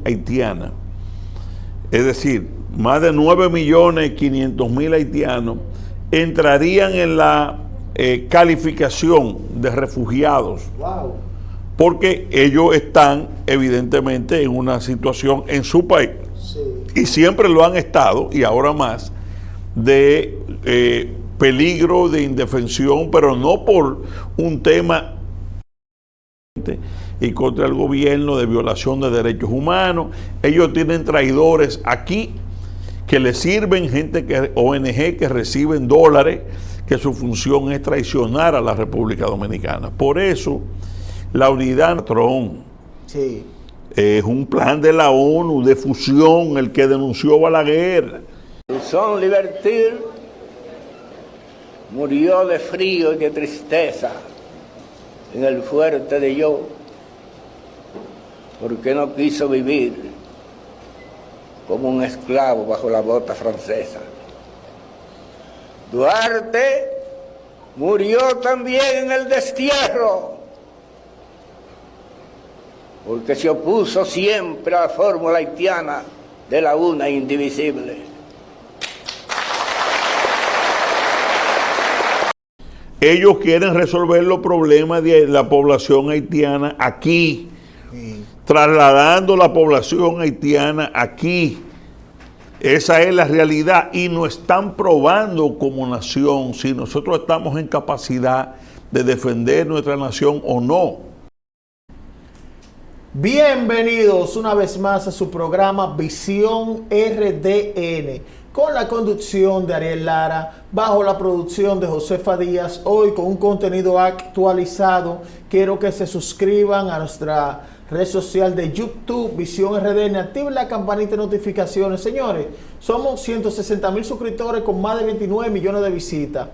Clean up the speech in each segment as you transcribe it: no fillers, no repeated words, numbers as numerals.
haitiana, es decir, más de 9.500.000 haitianos entrarían en la calificación de refugiados. Wow. Porque ellos están evidentemente en una situación en su país, sí, y siempre lo han estado, y ahora más, de peligro, de indefensión, pero no por un tema y contra el gobierno, de violación de derechos humanos. Ellos tienen traidores aquí que les sirven, gente que ONG que reciben dólares, que su función es traicionar a la República Dominicana. Por eso la unidad patrón, sí, es un plan de la ONU de fusión, el que denunció Balaguer. Son Libertir murió de frío y de tristeza en el fuerte de Yo, porque no quiso vivir como un esclavo bajo la bota francesa. Duarte murió también en el destierro, porque se opuso siempre a la fórmula haitiana de la una indivisible. Ellos quieren resolver los problemas de la población haitiana aquí, trasladando la población haitiana aquí. Esa es la realidad, y nos están probando como nación si nosotros estamos en capacidad de defender nuestra nación o no. Bienvenidos una vez más a su programa Visión RDN, con la conducción de Ariel Lara, bajo la producción de Josefa Díaz, hoy con un contenido actualizado. Quiero que se suscriban a nuestra red social de YouTube, Visión RDN, activen la campanita de notificaciones. Señores, somos 160,000 suscriptores con más de 29 millones de visitas.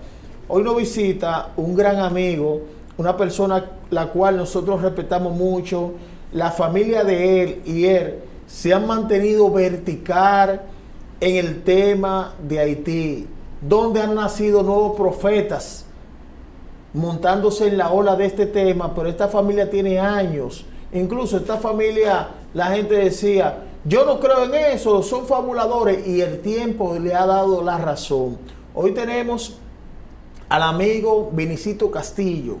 Hoy nos visita un gran amigo, una persona la cual nosotros respetamos mucho. La familia de él y él se han mantenido vertical en el tema de Haití, donde han nacido nuevos profetas montándose en la ola de este tema, pero esta familia tiene años. Incluso esta familia, la gente decía, yo no creo en eso, son fabuladores, y el tiempo le ha dado la razón. Hoy tenemos al amigo Vinicito Castillo,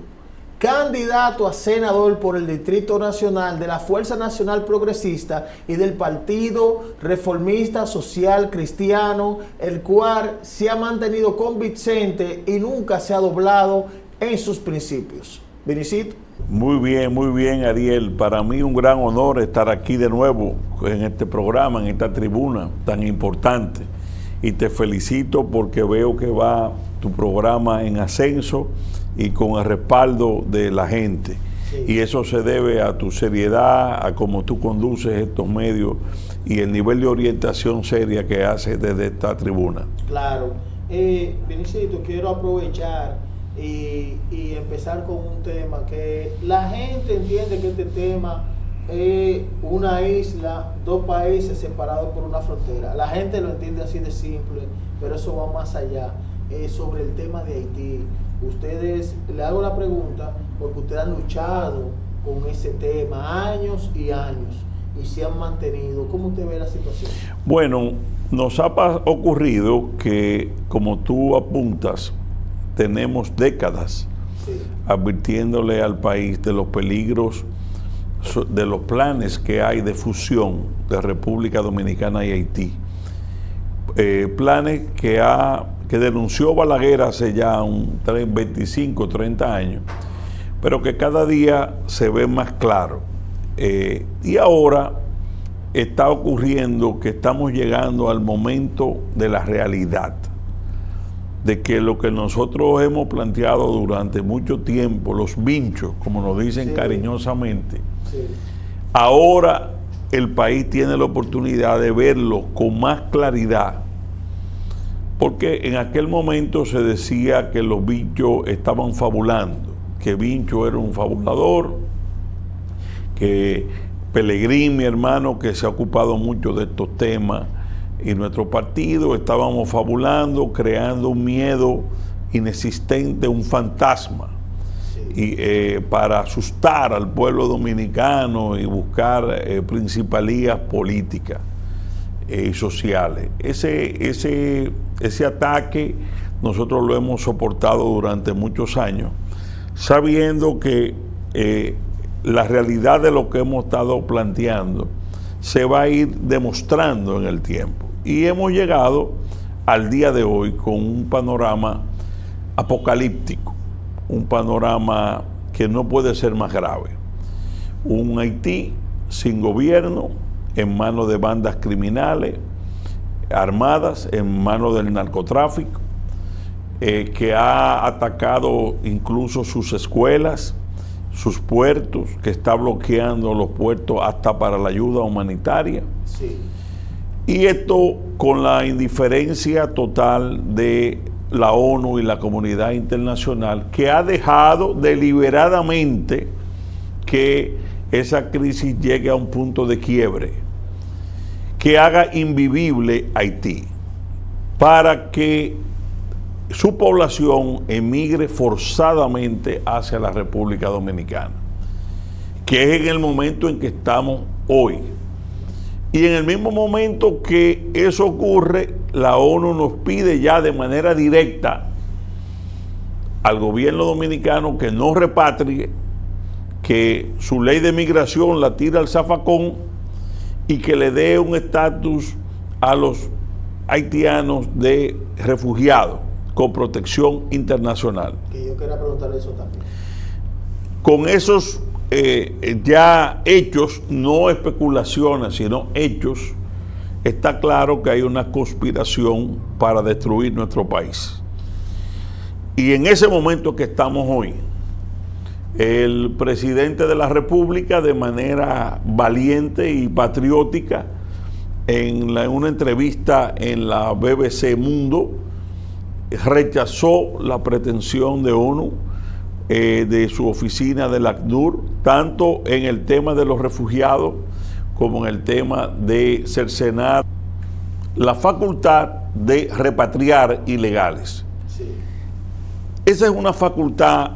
candidato a senador por el Distrito Nacional de la Fuerza Nacional Progresista y del Partido Reformista Social Cristiano, el cual se ha mantenido convincente y nunca se ha doblado en sus principios. Vinicito. Muy bien, Ariel. Para mí un gran honor estar aquí de nuevo en este programa, en esta tribuna tan importante. Y te felicito porque veo que va tu programa en ascenso y con el respaldo de la gente. Sí. Y eso se debe a tu seriedad, a cómo tú conduces estos medios y el nivel de orientación seria que haces desde esta tribuna. Claro. Vinicito, quiero aprovechar y empezar con un tema que la gente entiende que este tema es una isla, dos países separados por una frontera. La gente lo entiende así de simple, pero eso va más allá. Sobre el tema de Haití, ustedes, le hago la pregunta porque ustedes han luchado con ese tema años y años y se han mantenido. ¿Cómo usted ve la situación? Bueno, nos ha ocurrido que, como tú apuntas, tenemos décadas advirtiéndole al país de los peligros, de los planes que hay de fusión de República Dominicana y Haití. Planes que denunció Balaguer hace ya 25, 30 años, pero que cada día se ve más claro. Y ahora está ocurriendo que estamos llegando al momento de la realidad, de que lo que nosotros hemos planteado durante mucho tiempo, los vinchos, como nos dicen cariñosamente, ahora el país tiene la oportunidad de verlo con más claridad, porque en aquel momento se decía que los vinchos estaban fabulando, que Vincho era un fabulador, que Pelegrín, mi hermano, que se ha ocupado mucho de estos temas, y nuestro partido estábamos fabulando, creando un miedo inexistente, un fantasma. y, para asustar al pueblo dominicano y buscar principalías políticas y sociales. Ese ataque nosotros lo hemos soportado durante muchos años, sabiendo que la realidad de lo que hemos estado planteando se va a ir demostrando en el tiempo. Y hemos llegado al día de hoy con un panorama apocalíptico, un panorama que no puede ser más grave. Un Haití sin gobierno, en manos de bandas criminales, armadas, en manos del narcotráfico, que ha atacado incluso sus escuelas, sus puertos, que está bloqueando los puertos hasta para la ayuda humanitaria. Sí. Y esto con la indiferencia total de la ONU y la comunidad internacional, que ha dejado deliberadamente que esa crisis llegue a un punto de quiebre, que haga invivible Haití, para que su población emigre forzadamente hacia la República Dominicana, que es en el momento en que estamos hoy. Y en el mismo momento que eso ocurre, la ONU nos pide ya de manera directa al gobierno dominicano que no repatrie, que su ley de migración la tira al zafacón y que le dé un estatus a los haitianos de refugiados con protección internacional. Que yo quería preguntarle eso también. Con esos ya hechos, no especulaciones, sino hechos, está claro que hay una conspiración para destruir nuestro país. Y en ese momento que estamos hoy, el presidente de la República, de manera valiente y patriótica, en una entrevista en la BBC Mundo, rechazó la pretensión de ONU, de su oficina del ACNUR, tanto en el tema de los refugiados como en el tema de cercenar la facultad de repatriar ilegales. Sí. Esa es una facultad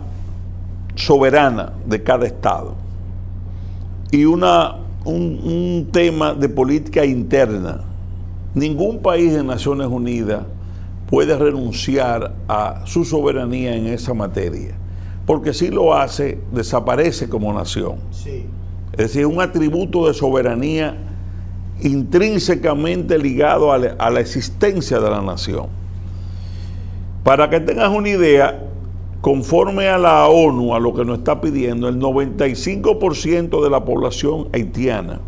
soberana de cada estado y un tema de política interna. Ningún país de Naciones Unidas puede renunciar a su soberanía en esa materia, porque si lo hace, desaparece como nación. Sí. Es decir, un atributo de soberanía intrínsecamente ligado a la existencia de la nación. Para que tengas una idea, conforme a la ONU, a lo que nos está pidiendo, el 95% de la población haitiana,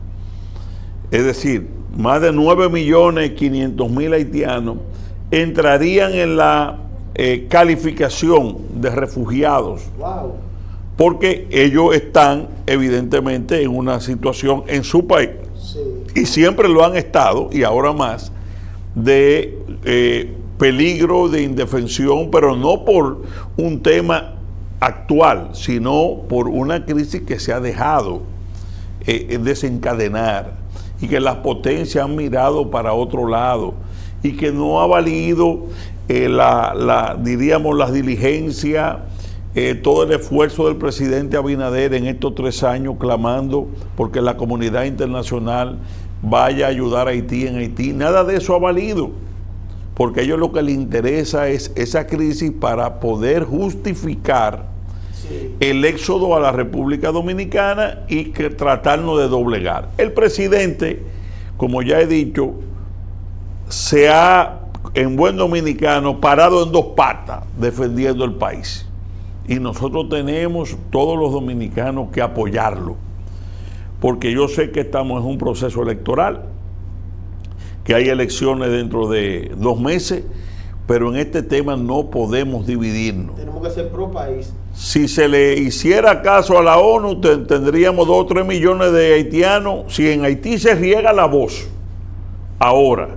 es decir, más de 9.500.000 haitianos, entrarían en la calificación de refugiados. Wow. Porque ellos están evidentemente en una situación en su país, Sí. y siempre lo han estado, y ahora más, de peligro, de indefensión, pero no por un tema actual, sino por una crisis que se ha dejado desencadenar, y que las potencias han mirado para otro lado, y que no ha valido diríamos, las diligencias, todo el esfuerzo del presidente Abinader en estos 3 años clamando porque la comunidad internacional vaya a ayudar a Haití en Haití. Nada de eso ha valido, porque a ellos lo que les interesa es esa crisis para poder justificar Sí. el éxodo a la República Dominicana y que tratarnos de doblegar. El presidente, como ya he dicho, se ha, en buen dominicano, parado en 2 patas defendiendo el país. Y nosotros tenemos, todos los dominicanos, que apoyarlo, porque yo sé que estamos en un proceso electoral, que hay elecciones dentro de 2 meses, pero en este tema no podemos dividirnos. Tenemos que ser pro país. Si se le hiciera caso a la ONU, tendríamos 2 o 3 millones de haitianos. Si en Haití se riega la voz ahora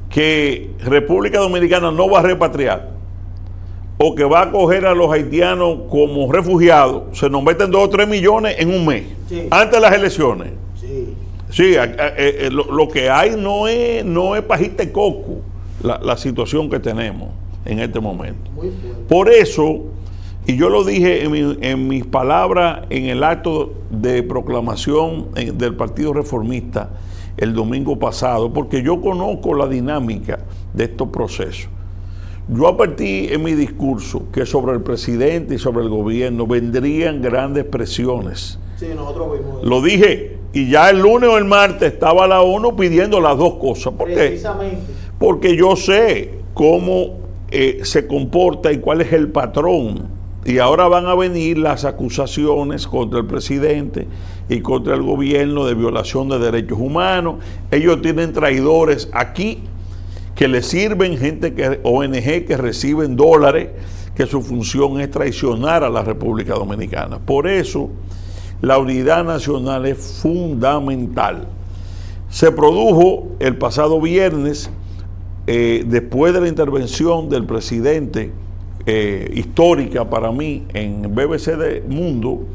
que República Dominicana no va a repatriar, o que va a acoger a los haitianos como refugiados, se nos meten 2 o 3 millones en un mes, Sí. antes de las elecciones. Sí. Sí, lo que hay no es pajita de coco, la situación que tenemos en este momento. Muy fuerte. Por eso Y yo lo dije en mis palabras en el acto de proclamación del Partido Reformista el domingo pasado, porque yo conozco la dinámica de estos procesos. Yo advertí en mi discurso que sobre el presidente y sobre el gobierno vendrían grandes presiones. Sí, nosotros vimos. Lo dije, y ya el lunes o el martes estaba la ONU pidiendo las dos cosas. ¿Por qué? Precisamente. Porque yo sé cómo se comporta y cuál es el patrón. Y ahora van a venir las acusaciones contra el presidente y contra el gobierno de violación de derechos humanos. Ellos tienen traidores aquí que les sirven, ONG que reciben dólares, que su función es traicionar a la República Dominicana. Por eso, la unidad nacional es fundamental. Se produjo el pasado viernes, después de la intervención del presidente, histórica para mí, en BBC de Mundo,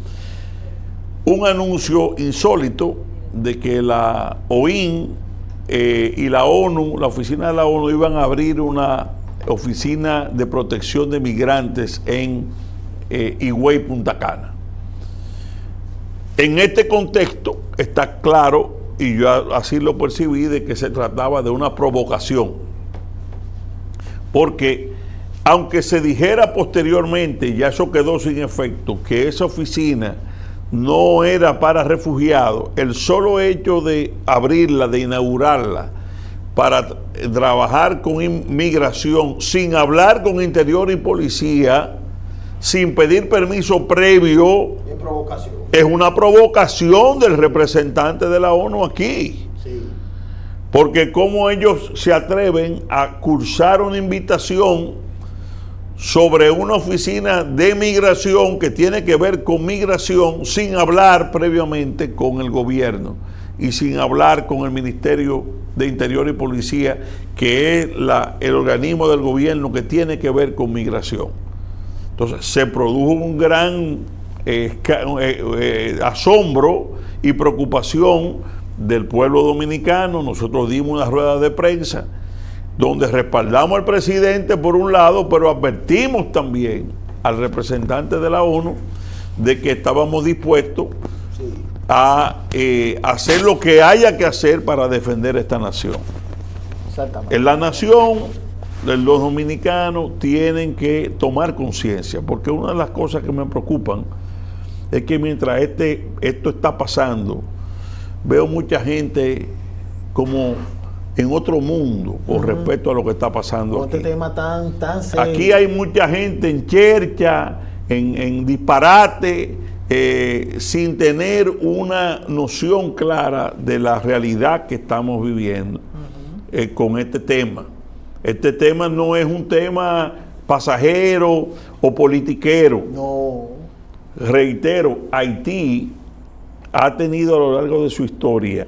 un anuncio insólito de que la OIN y la ONU, la oficina de la ONU, iban a abrir una oficina de protección de migrantes en Higüey, Punta Cana. En este contexto está claro, y yo así lo percibí, de que se trataba de una provocación, porque aunque se dijera posteriormente, ya eso quedó sin efecto, que esa oficina no era para refugiados, el solo hecho de abrirla, de inaugurarla, para trabajar con inmigración, sin hablar con Interior y Policía, sin pedir permiso previo, es una provocación del representante de la ONU aquí. Sí. Porque cómo ellos se atreven a cursar una invitación sobre una oficina de migración que tiene que ver con migración sin hablar previamente con el gobierno y sin hablar con el Ministerio de Interior y Policía, que es el organismo del gobierno que tiene que ver con migración. Entonces se produjo un gran asombro y preocupación del pueblo dominicano. Nosotros dimos una rueda de prensa donde respaldamos al presidente por un lado, pero advertimos también al representante de la ONU de que estábamos dispuestos a hacer lo que haya que hacer para defender esta nación. Exactamente. En la nación, los dominicanos tienen que tomar conciencia, porque una de las cosas que me preocupan es que mientras esto está pasando, veo mucha gente como en otro mundo con respecto a lo que está pasando aquí. Este tema tan serio. Aquí hay mucha gente en chercha, en disparate, sin tener una noción clara de la realidad que estamos viviendo con este tema. Este tema no es un tema pasajero o politiquero. No. Reitero, Haití ha tenido a lo largo de su historia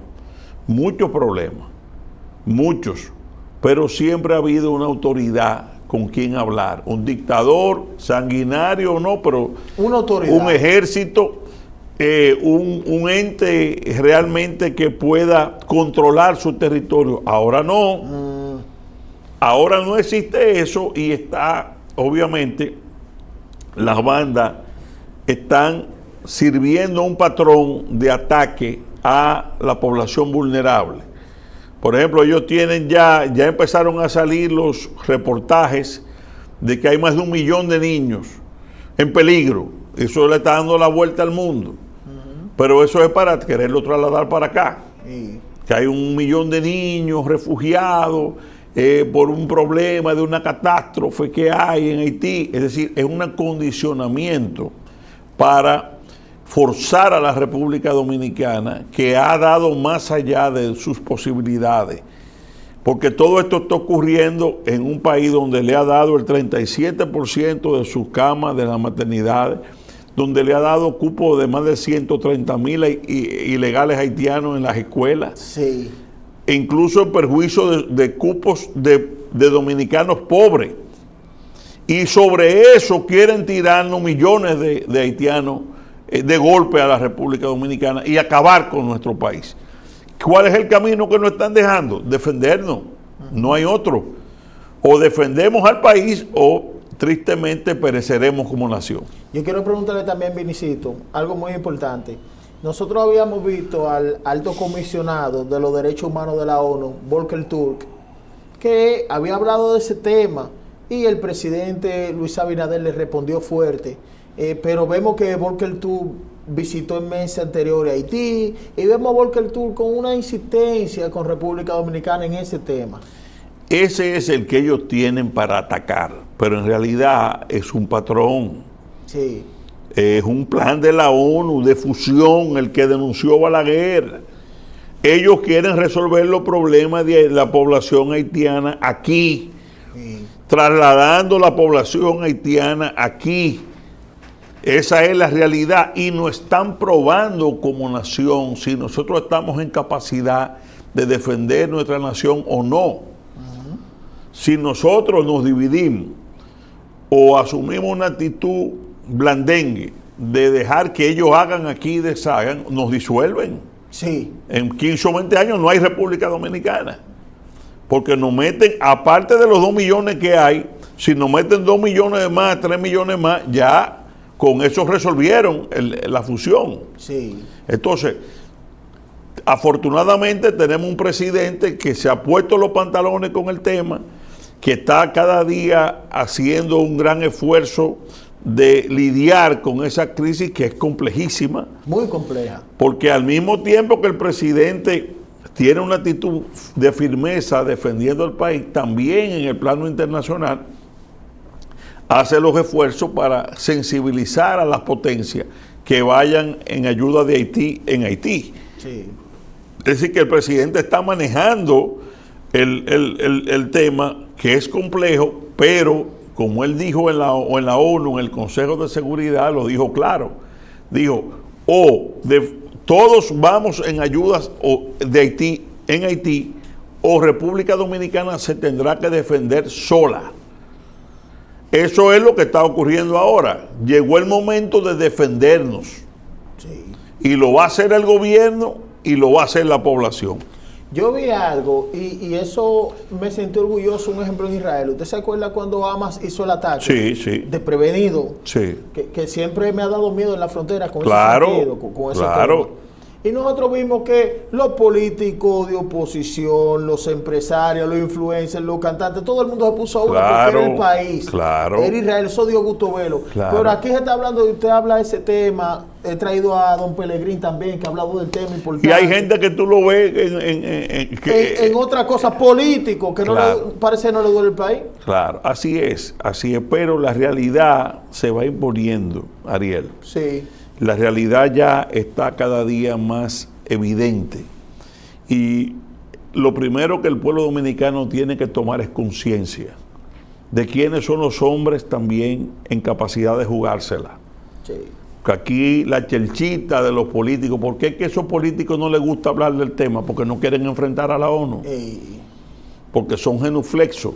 muchos problemas, muchos, pero siempre ha habido una autoridad con quien hablar, un dictador, sanguinario o no, pero una autoridad, un ejército, un ente realmente que pueda controlar su territorio. Ahora no, ahora no existe eso, y está, obviamente, las bandas están sirviendo un patrón de ataque a la población vulnerable. Por ejemplo, ellos tienen ya empezaron a salir los reportajes de que hay más de 1 millón de niños en peligro. Eso le está dando la vuelta al mundo. Pero eso es para quererlo trasladar para acá. Que hay 1 millón de niños refugiados por un problema de una catástrofe que hay en Haití. Es decir, es un acondicionamiento para forzar a la República Dominicana, que ha dado más allá de sus posibilidades, porque todo esto está ocurriendo en un país donde le ha dado el 37% de sus camas de las maternidades, donde le ha dado cupo de más de 130,000 ilegales haitianos en las escuelas, sí, e incluso en perjuicio de cupos de dominicanos pobres. Y sobre eso quieren tirarnos millones de haitianos de golpe a la República Dominicana y acabar con nuestro país. ¿Cuál es el camino que nos están dejando? Defendernos, no hay otro. O defendemos al país o tristemente pereceremos como nación. Yo quiero preguntarle también, Vinicito, algo muy importante. Nosotros habíamos visto al alto comisionado de los derechos humanos de la ONU, Volker Turk, que había hablado de ese tema y el presidente Luis Abinader le respondió fuerte. Pero vemos que Volker Turk visitó en meses anteriores Haití y vemos a Volker Turk con una insistencia con República Dominicana en ese tema. Ese es el que ellos tienen para atacar, pero en realidad es un patrón. Sí. Es un plan de la ONU de fusión, el que denunció Balaguer. Ellos quieren resolver los problemas de la población haitiana aquí, Sí. trasladando la población haitiana aquí. Esa es la realidad y nos están probando como nación si nosotros estamos en capacidad de defender nuestra nación o no. Si nosotros nos dividimos o asumimos una actitud blandengue de dejar que ellos hagan aquí y deshagan, nos disuelven. Sí. En 15 o 20 años no hay República Dominicana. Porque nos meten, aparte de los 2 millones que hay, si nos meten 2 millones de más, 3 millones más, ya con eso resolvieron la fusión. Sí. Entonces, afortunadamente tenemos un presidente que se ha puesto los pantalones con el tema, que está cada día haciendo un gran esfuerzo de lidiar con esa crisis que es complejísima. Muy compleja. Porque al mismo tiempo que el presidente tiene una actitud de firmeza defendiendo al país, también en el plano internacional hace los esfuerzos para sensibilizar a las potencias que vayan en ayuda de Haití en Haití. Sí. Es decir, que el presidente está manejando el tema, que es complejo, pero como él dijo en la ONU, en el Consejo de Seguridad, lo dijo claro. Dijo, todos vamos en ayudas de Haití, en Haití, o República Dominicana se tendrá que defender sola. Eso es lo que está ocurriendo ahora. Llegó el momento de defendernos. Sí. Y lo va a hacer el gobierno y lo va a hacer la población. Yo vi algo y eso me sentí orgulloso, un ejemplo en Israel. ¿Usted se acuerda cuando Hamas hizo el ataque? Sí, sí. Desprevenido. Sí. Que siempre me ha dado miedo en la frontera con Claro, ese sentido, con ese claro. tema. Y nosotros vimos que los políticos de oposición, los empresarios, los influencers, los cantantes, todo el mundo se puso a uno Claro, porque era el país. claro. Era Israel, eso dio gusto verlo. Claro. Pero aquí se está hablando, usted habla de ese tema, he traído a don Pelegrín también, que ha hablado del tema importante. Y hay gente que tú lo ves en otras cosas políticos que Claro. parece no le duele el país. Claro, así es, pero la realidad se va imponiendo, Ariel. Sí. La realidad ya está cada día más evidente. Y lo primero que el pueblo dominicano tiene que tomar es conciencia de quiénes son los hombres también en capacidad de jugársela. Sí. Que aquí la chelchita de los políticos, ¿por qué es que a esos políticos no les gusta hablar del tema? Porque no quieren enfrentar a la ONU. Porque son genuflexos,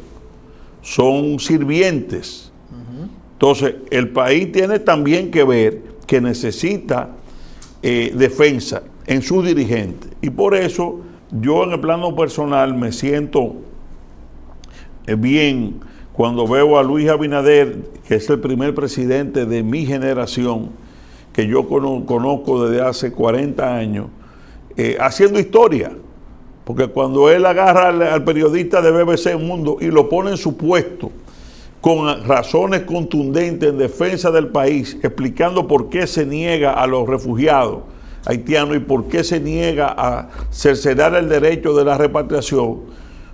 son sirvientes. Entonces, el país tiene también que ver que necesita defensa en sus dirigentes. Y por eso yo en el plano personal me siento bien cuando veo a Luis Abinader, que es el primer presidente de mi generación, que yo conozco desde hace 40 años, haciendo historia. Porque cuando él agarra al periodista de BBC Mundo y lo pone en su puesto, con razones contundentes en defensa del país, explicando por qué se niega a los refugiados haitianos y por qué se niega a cercenar el derecho de la repatriación,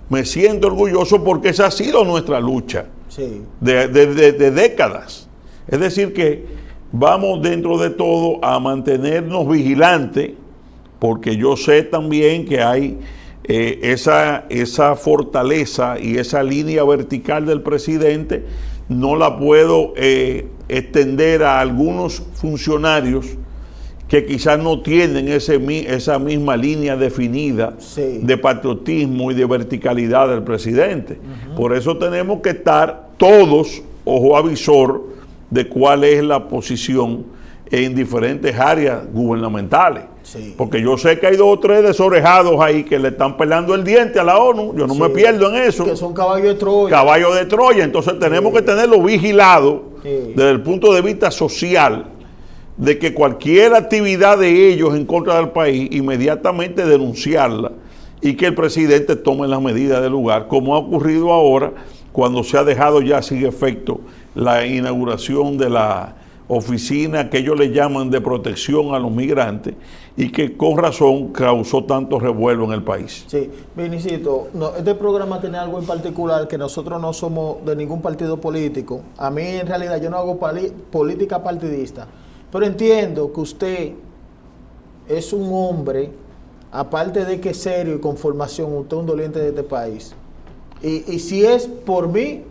me siento orgulloso porque esa ha sido nuestra lucha Sí. de décadas. Es decir que vamos dentro de todo a mantenernos vigilantes, porque yo sé también que hay esa fortaleza y esa línea vertical del presidente, no la puedo extender a algunos funcionarios que quizás no tienen esa misma línea definida Sí. de patriotismo y de verticalidad del presidente. Por eso tenemos que estar todos ojo avisor de cuál es la posición en diferentes áreas gubernamentales. Sí. Porque yo sé que hay 2 o 3 desorejados ahí que le están pelando el diente a la ONU. Yo no me pierdo en eso. Que son caballos de Troya. Caballos de Troya. Entonces tenemos que tenerlo vigilado desde el punto de vista social, de que cualquier actividad de ellos en contra del país, inmediatamente denunciarla y que el presidente tome las medidas del lugar, como ha ocurrido ahora cuando se ha dejado ya sin efecto la inauguración de la oficina que ellos le llaman de protección a los migrantes y que con razón causó tanto revuelo en el país. Sí, Vinicito, no, este programa tiene algo en particular, que nosotros no somos de ningún partido político. A mí en realidad yo no hago política partidista, pero entiendo que usted es un hombre, aparte de que es serio y con formación, usted es un doliente de este país. Y si es por mí,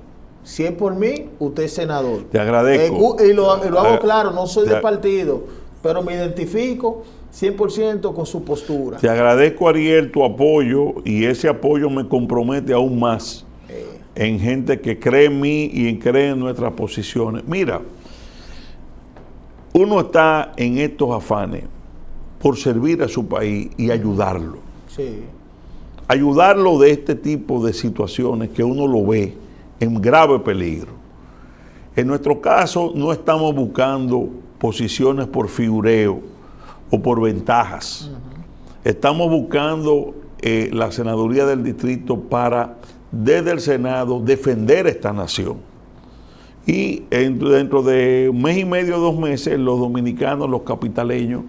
usted es senador. Te agradezco. Y lo hago claro, no soy de partido, pero me identifico 100% con su postura. Te agradezco, Ariel, tu apoyo, y ese apoyo me compromete aún más en gente que cree en mí y cree en nuestras posiciones. Mira, uno está en estos afanes por servir a su país y ayudarlo. Sí. Ayudarlo de este tipo de situaciones que uno lo ve en grave peligro. En nuestro caso no estamos buscando posiciones por figureo o por ventajas. Estamos buscando la senaduría del distrito para, desde el Senado, defender esta nación. Y dentro de 1 mes y medio, 2 meses, los dominicanos, los capitaleños,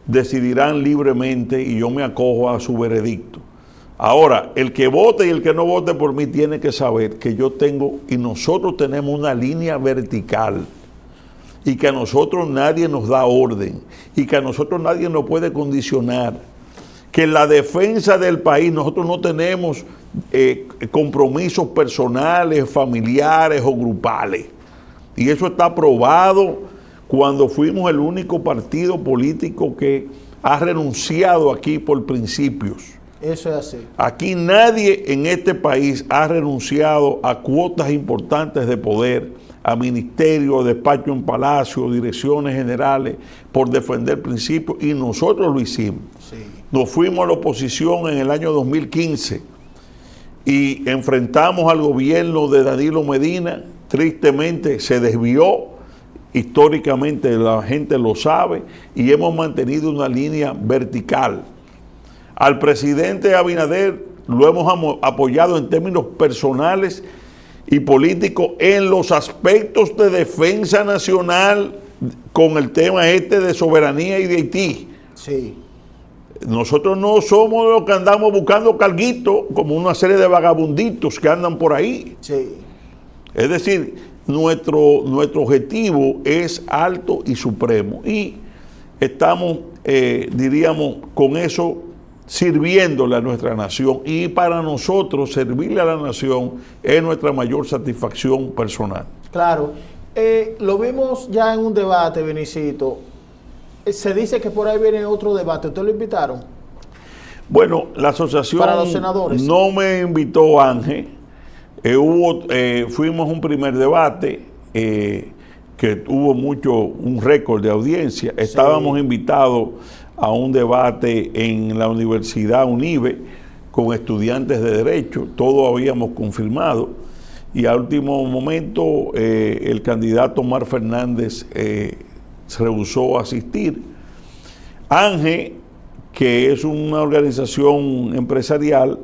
decidirán libremente y yo me acojo a su veredicto. Ahora, el que vote y el que no vote por mí tiene que saber que yo tengo y nosotros tenemos una línea vertical y que a nosotros nadie nos da orden y que a nosotros nadie nos puede condicionar. Que en la defensa del país nosotros no tenemos compromisos personales, familiares o grupales. Y eso está probado cuando fuimos el único partido político que ha renunciado aquí por principios. Eso es así. Aquí nadie en este país ha renunciado a cuotas importantes de poder, a ministerios, despacho en palacio, direcciones generales, por defender principios, y nosotros lo hicimos. Sí. Nos fuimos a la oposición en el año 2015 y enfrentamos al gobierno de Danilo Medina. Tristemente se desvió, históricamente la gente lo sabe, y hemos mantenido una línea vertical. Al presidente Abinader lo hemos apoyado en términos personales y políticos en los aspectos de defensa nacional con el tema de soberanía y de Haití. Sí. Nosotros no somos los que andamos buscando carguitos como una serie de vagabunditos que andan por ahí. Sí. Es decir, nuestro objetivo es alto y supremo y estamos, diríamos, con eso sirviéndole a nuestra nación, y para nosotros servirle a la nación es nuestra mayor satisfacción personal. Claro. Lo vimos ya en un debate, Vinicito. Se dice que por ahí viene otro debate. ¿Ustedes lo invitaron? Bueno, la asociación para los senadores no me invitó, Ángel. Fuimos a un primer debate que tuvo un récord de audiencia. Sí. Estábamos invitados a un debate en la Universidad UNIBE con estudiantes de Derecho. Todo habíamos confirmado. Y al último momento el candidato Omar Fernández se rehusó a asistir. Ángel, que es una organización empresarial,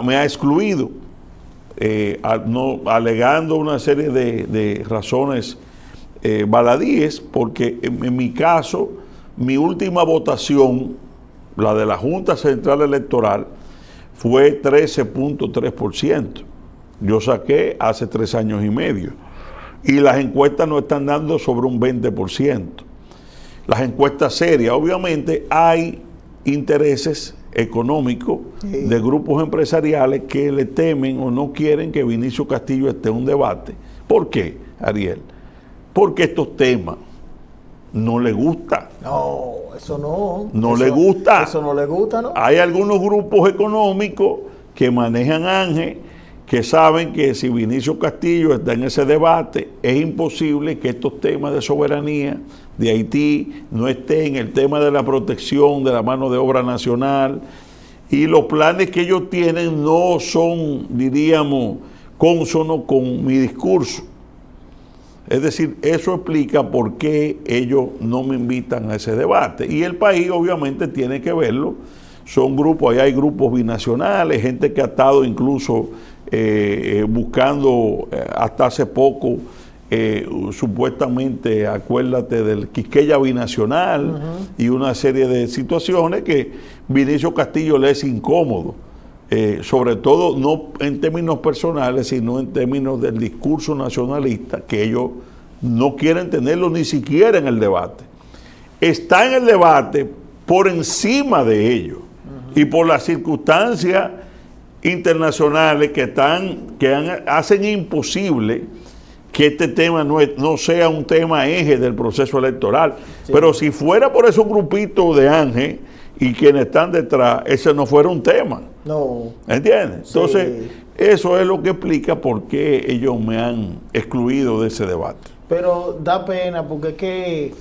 me ha excluido, alegando una serie de razones baladíes, porque en mi caso, mi última votación, la de la Junta Central Electoral, fue 13.3%. Yo saqué hace 3 años y medio. Y las encuestas nos están dando sobre un 20%. Las encuestas serias, obviamente hay intereses económicos de grupos empresariales que le temen o no quieren que Vinicio Castillo esté en un debate. ¿Por qué, Ariel? Porque estos temas no le gustan. No, eso no. No le gusta. Eso no le gusta, ¿no? Hay algunos grupos económicos que manejan Ángel, que saben que si Vinicio Castillo está en ese debate, es imposible que estos temas de soberanía de Haití no estén, el tema de la protección de la mano de obra nacional, y los planes que ellos tienen no son, diríamos, cónsonos con mi discurso. Es decir, eso explica por qué ellos no me invitan a ese debate. Y el país obviamente tiene que verlo. Son grupos, ahí hay grupos binacionales, gente que ha estado incluso buscando hasta hace poco, supuestamente, acuérdate del Quisqueya binacional y una serie de situaciones que Vinicio Castillo le es incómodo, sobre todo no en términos personales, sino en términos del discurso nacionalista, que ellos no quieren tenerlo ni siquiera en el debate. Está en el debate por encima de ellos y por las circunstancias internacionales hacen imposible que este tema no sea un tema eje del proceso electoral. Sí. Pero si fuera por esos grupitos de Ángel y quienes están detrás, ese no fuera un tema. No. ¿Entiendes? Sí. Entonces, eso es lo que explica por qué ellos me han excluido de ese debate. Pero da pena, porque es que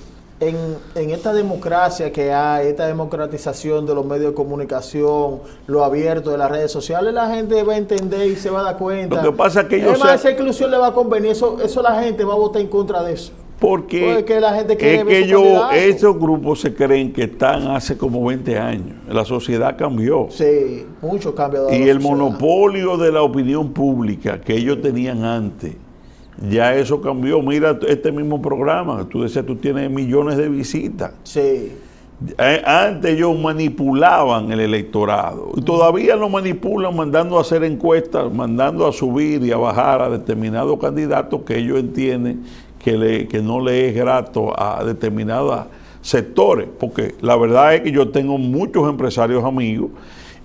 en esta democracia que hay, esta democratización de los medios de comunicación, lo abierto de las redes sociales, la gente va a entender y se va a dar cuenta. Lo que pasa es que esa inclusión le va a convenir, eso la gente va a votar en contra de eso. Porque la gente quiere es que esos grupos se creen que están hace como 20 años. La sociedad cambió. Sí, mucho cambio. Y el monopolio de la opinión pública que ellos tenían antes, ya eso cambió. Mira este mismo programa, tú decías, tú tienes millones de visitas. Sí. Antes ellos manipulaban el electorado. Y todavía lo manipulan mandando a hacer encuestas, mandando a subir y a bajar a determinados candidatos que ellos entienden que no le es grato a determinados sectores. Porque la verdad es que yo tengo muchos empresarios amigos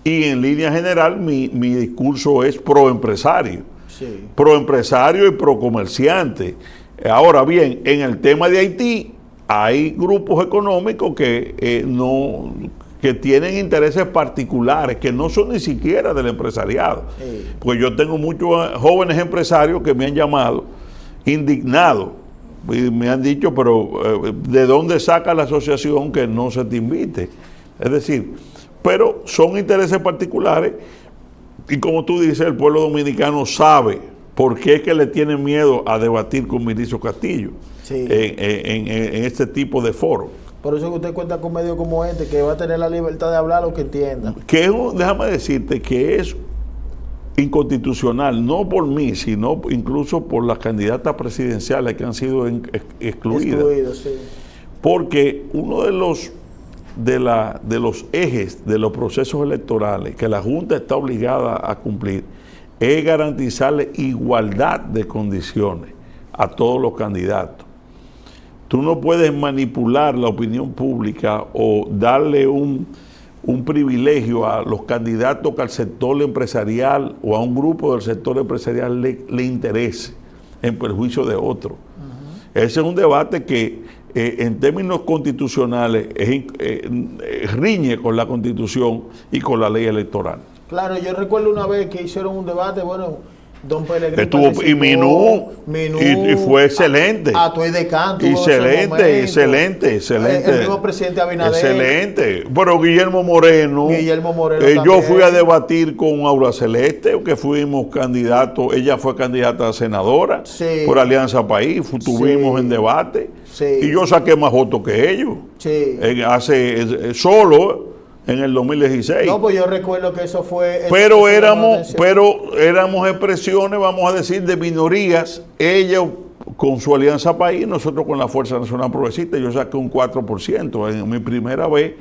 y en línea general mi discurso es pro empresario. Sí. Pro empresario y pro comerciante. Ahora bien, en el tema de Haití hay grupos económicos que tienen intereses particulares que no son ni siquiera del empresariado. Sí. Pues yo tengo muchos jóvenes empresarios que me han llamado indignados y me han dicho, pero ¿de dónde saca la asociación que no se te invite? Es decir, pero son intereses particulares. Y como tú dices, el pueblo dominicano sabe por qué es que le tiene miedo a debatir con Vinicio Castillo en este tipo de foros. Por eso que usted cuenta con medios como este, que va a tener la libertad de hablar lo que entienda. Déjame decirte que es inconstitucional, no por mí, sino incluso por las candidatas presidenciales que han sido excluidas. Sí. Porque uno de los ejes de los procesos electorales que la Junta está obligada a cumplir es garantizarle igualdad de condiciones a todos los candidatos. Tú no puedes manipular la opinión pública o darle un privilegio a los candidatos que al sector empresarial o a un grupo del sector empresarial le interese en perjuicio de otro. Ese es un debate que en términos constitucionales riñe con la Constitución y con la ley electoral. Claro, yo recuerdo una vez que hicieron un debate, bueno, don Pellegrini estuvo y Minú y fue excelente. De Canto, excelente. El mismo presidente Abinader. Excelente. Pero Guillermo Moreno yo fui a debatir con Aura Celeste, que fuimos candidatos, ella fue candidata a senadora por Alianza País, tuvimos en debate y yo saqué más votos que ellos. Solo en el 2016. No, pues yo recuerdo que eso fue... Pero éramos expresiones, vamos a decir, de minorías. Ella con su Alianza País, nosotros con la Fuerza Nacional Progresista. Yo saqué un 4% en mi primera vez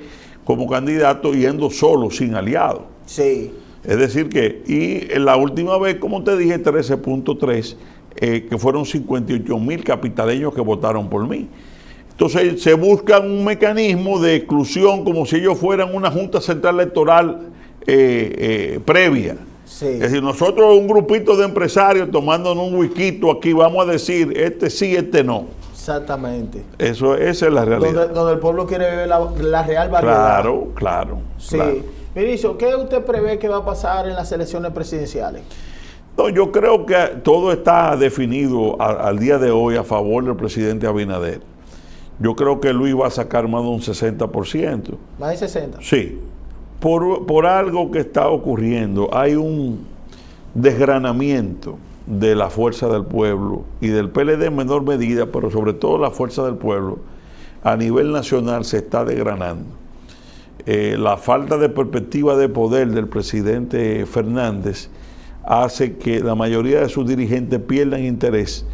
como candidato, yendo solo, sin aliado. Sí. Es decir que, y en la última vez, como te dije, 13.3, que fueron 58,000 capitaleños que votaron por mí. Entonces se busca un mecanismo de exclusión como si ellos fueran una Junta Central Electoral previa. Sí. Es decir, nosotros un grupito de empresarios tomándonos un whisky aquí vamos a decir este sí, este no. Exactamente. Esa es la realidad. Donde el pueblo quiere ver la real variedad. Claro. Sí. Claro. Vinicio, ¿qué usted prevé que va a pasar en las elecciones presidenciales? No, yo creo que todo está definido al día de hoy a favor del presidente Abinader. Yo creo que Luis va a sacar más de un 60%. Más de 60. Sí, por algo que está ocurriendo. Hay un desgranamiento de la fuerza del pueblo y del PLD en menor medida, pero sobre todo la fuerza del pueblo a nivel nacional se está desgranando. La falta de perspectiva de poder del presidente Fernández hace que la mayoría de sus dirigentes pierdan interés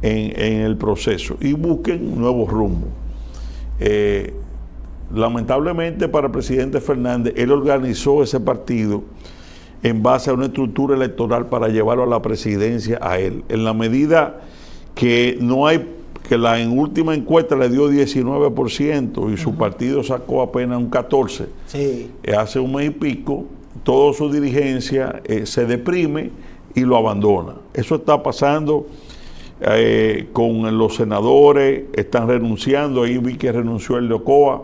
en el proceso y busquen nuevos rumbos. Lamentablemente para el presidente Fernández, él organizó ese partido en base a una estructura electoral para llevarlo a la presidencia a él. En la medida que no hay, que en última encuesta le dio 19% y su partido sacó apenas un 14%, sí. Hace un mes y pico, toda su dirigencia se deprime y lo abandona. Eso está pasando con los senadores, están renunciando. Ahí vi que renunció el de Ocoa,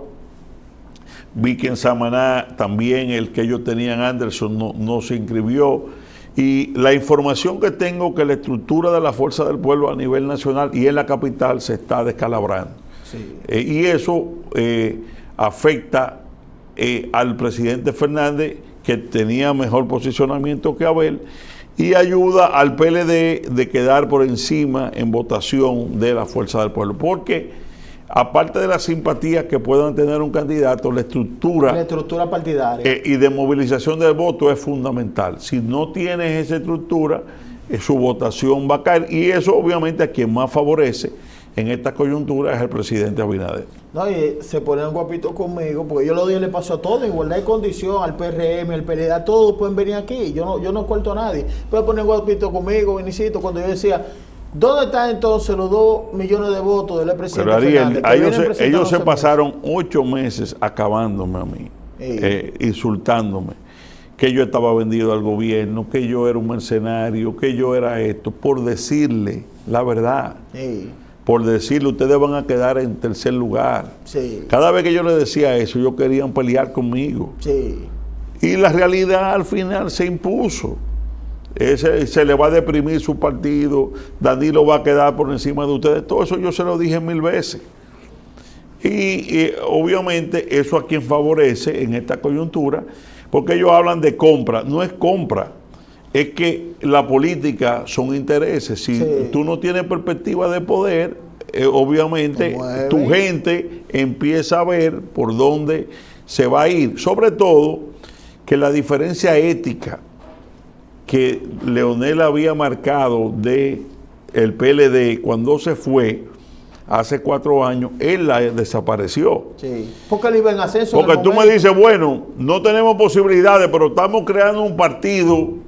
vi que en Samaná también el que ellos tenían, Anderson, no se inscribió. Y la información que tengo, que la estructura de la fuerza del pueblo a nivel nacional y en la capital se está descalabrando. Sí. Y eso afecta al presidente Fernández, que tenía mejor posicionamiento que Abel, y ayuda al PLD de quedar por encima en votación de la fuerza del pueblo. Porque aparte de las simpatías que puedan tener un candidato, la estructura partidaria y de movilización del voto es fundamental. Si no tienes esa estructura, su votación va a caer, y eso obviamente a quien más favorece en esta coyuntura es el presidente Abinader. No, y se ponen guapitos conmigo, porque yo los días le paso a todo, igualdad de condición, al PRM, al PLD, a todos pueden venir aquí, yo no corto a nadie, pero ponen guapitos conmigo, Vinicito, cuando yo decía, ¿dónde están entonces los 2 millones de votos del presidente Fernández? Pero ellos se pasaron 8 meses acabándome a mí, insultándome, que yo estaba vendido al gobierno, que yo era un mercenario, que yo era esto, por decirle la verdad. Sí. Por decirle, ustedes van a quedar en tercer lugar. Sí. Cada vez que yo les decía eso, ellos querían pelear conmigo. Sí. Y la realidad al final se impuso. Se le va a deprimir su partido, Danilo va a quedar por encima de ustedes. Todo eso yo se lo dije 1000 veces. Y obviamente eso a quien favorece en esta coyuntura, porque ellos hablan de compra. No es compra, es que la política son intereses. Si tú no tienes perspectiva de poder, obviamente tu gente empieza a ver por dónde se va a ir. Sobre todo que la diferencia ética que Leonel había marcado de el PLD cuando se fue hace 4 años, él la desapareció. Sí. Porque él iba en ascenso. Porque tú me dices, bueno, no tenemos posibilidades, pero estamos creando un partido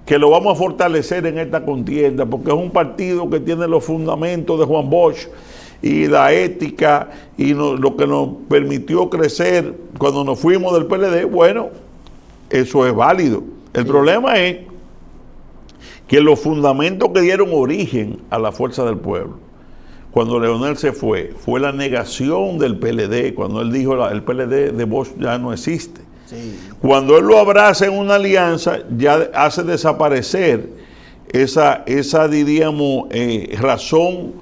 que lo vamos a fortalecer en esta contienda, porque es un partido que tiene los fundamentos de Juan Bosch y la ética y lo que nos permitió crecer cuando nos fuimos del PLD. Bueno, eso es válido. El problema es que los fundamentos que dieron origen a la fuerza del pueblo, cuando Leonel se fue la negación del PLD, cuando él dijo el PLD de Bosch ya no existe. Sí. Cuando él lo abraza en una alianza, ya hace desaparecer esa diríamos, razón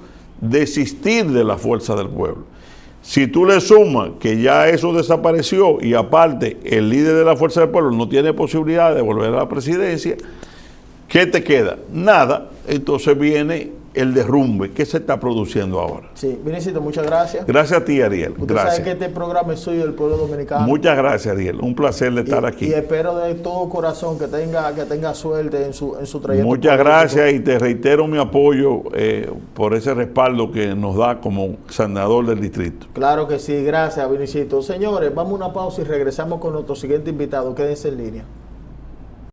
de existir de la fuerza del pueblo. Si tú le sumas que ya eso desapareció y aparte el líder de la fuerza del pueblo no tiene posibilidad de volver a la presidencia, ¿qué te queda? Nada. Entonces viene el derrumbe que se está produciendo ahora. Sí, Vinicito, muchas gracias. Gracias a ti, Ariel. Usted gracias. sabe que este programa es suyo del pueblo dominicano. Muchas gracias, Ariel. Un placer de estar aquí. Y espero de todo corazón que tenga suerte en su trayecto. Muchas gracias y te reitero mi apoyo por ese respaldo que nos da como senador del distrito. Claro que sí, gracias, Vinicito. Señores, vamos a una pausa y regresamos con nuestro siguiente invitado. Quédense en línea.